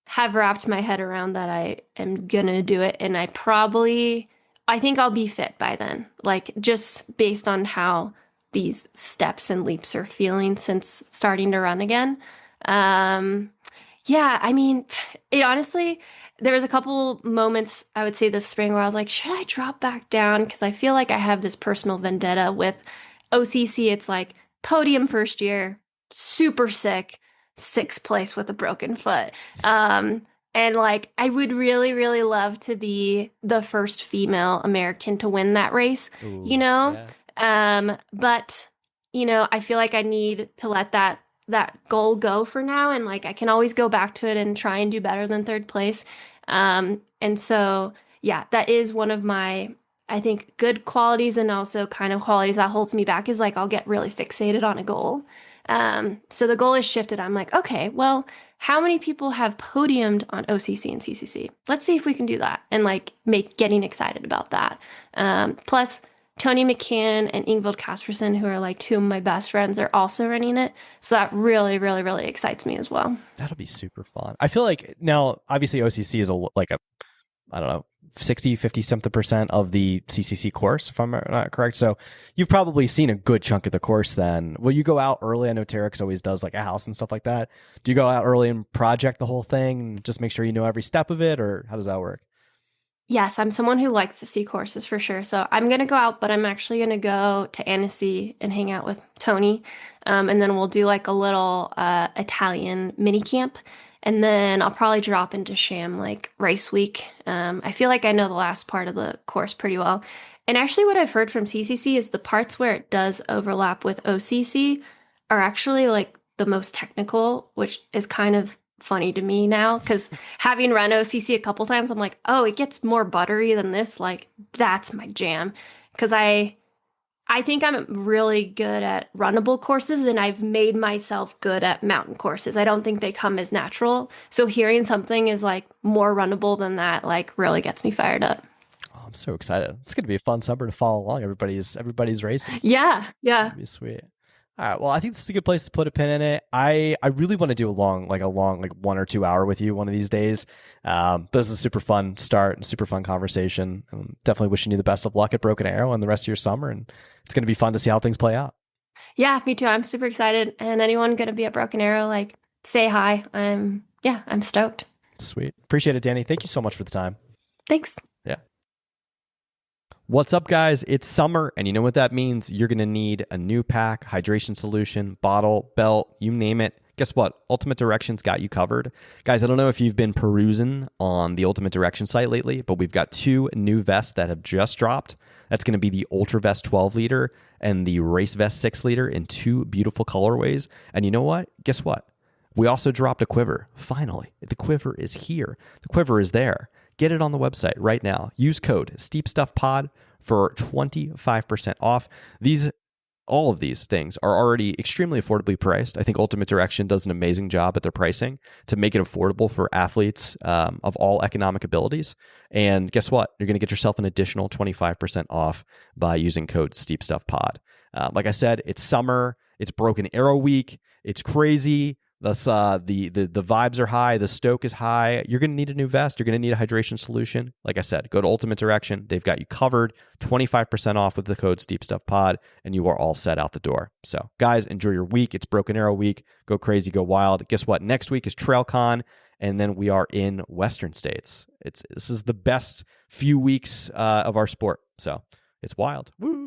have wrapped my head around that I am gonna do it, and I think I'll be fit by then. Like just based on how these steps and leaps are feeling since starting to run again. Um, yeah, I mean, it honestly, there was a couple moments I would say this spring where I was like, should I drop back down? Because I feel like I have this personal vendetta with OCC. It's like podium first year, super sick, sixth place with a broken foot. Um, and like, I would really, really love to be the first female American to win that race, you Ooh, know? yeah. But I feel like I need to let that goal go for now, and like I can always go back to it and try and do better than third place. And so yeah, that is one of my I think good qualities, and also kind of qualities that holds me back is like I'll get really fixated on a goal. So the goal is shifted. I'm like, okay, well, how many people have podiumed on OCC and CCC? Let's see if we can do that and like make getting excited about that. Plus, Tony McCann and Ingvild Kaspersen, who are like two of my best friends, are also running it. So that really, really, really excites me as well. That'll be super fun. I feel like now, obviously, OCC is like a, I don't know, 60, 50 something percent of the CCC course, if I'm not correct. So you've probably seen a good chunk of the course then. Will you go out early? I know Terrex always does like a house and stuff like that. Do you go out early and project the whole thing and just make sure you know every step of it, or how does that work? Yes, I'm someone who likes to see courses for sure. So I'm going to go out, but I'm actually going to go to Annecy and hang out with Tony. And then we'll do like a little Italian mini camp. And then I'll probably drop into Sham like race week. I feel like I know the last part of the course pretty well. And actually, what I've heard from CCC is the parts where it does overlap with OCC are actually like the most technical, which is kind of funny to me now because having run OCC a couple times, I'm like, oh, it gets more buttery than this. Like that's my jam because I think I'm really good at runnable courses, and I've made myself good at mountain courses. I don't think they come as natural. So hearing something is like more runnable than that, like really gets me fired up. Oh, I'm so excited. It's going to be a fun summer to follow along. Everybody's races. Yeah, It's yeah. going to be sweet. All right. Well, I think this is a good place to put a pin in it. I really want to do a long, like 1 or 2 hour with you one of these days. This is a super fun start and super fun conversation. I'm definitely wishing you the best of luck at Broken Arrow and the rest of your summer. And it's going to be fun to see how things play out. Yeah, me too. I'm super excited. And anyone going to be at Broken Arrow, like say hi. I'm stoked. Sweet. Appreciate it, Dani. Thank you so much for the time. Thanks. Yeah. What's up, guys? It's summer, and you know what that means. You're going to need a new pack, hydration solution, bottle, belt, you name it. Guess what? Ultimate Direction's got you covered. Guys, I don't know if you've been perusing on the Ultimate Direction site lately, but we've got 2 new vests that have just dropped. That's going to be the Ultra Vest 12 liter and the Race Vest 6 liter in 2 beautiful colorways. And you know what? Guess what? We also dropped a quiver. Finally, the quiver is here. The quiver is there. Get it on the website right now. Use code SteepStuffPod for 25% off. All of these things are already extremely affordably priced. I think Ultimate Direction does an amazing job at their pricing to make it affordable for athletes of all economic abilities. And guess what? You're going to get yourself an additional 25% off by using code SteepStuffPod. Like I said, it's summer. It's Broken Arrow week. It's crazy. That's the vibes are high. The stoke is high. You're going to need a new vest. You're going to need a hydration solution. Like I said, go to Ultimate Direction. They've got you covered. 25% off with the code SteepStuffPod, and you are all set out the door. So, guys, enjoy your week. It's Broken Arrow week. Go crazy. Go wild. Guess what? Next week is TrailCon, and then we are in Western states. This is the best few weeks of our sport. So, it's wild. Woo!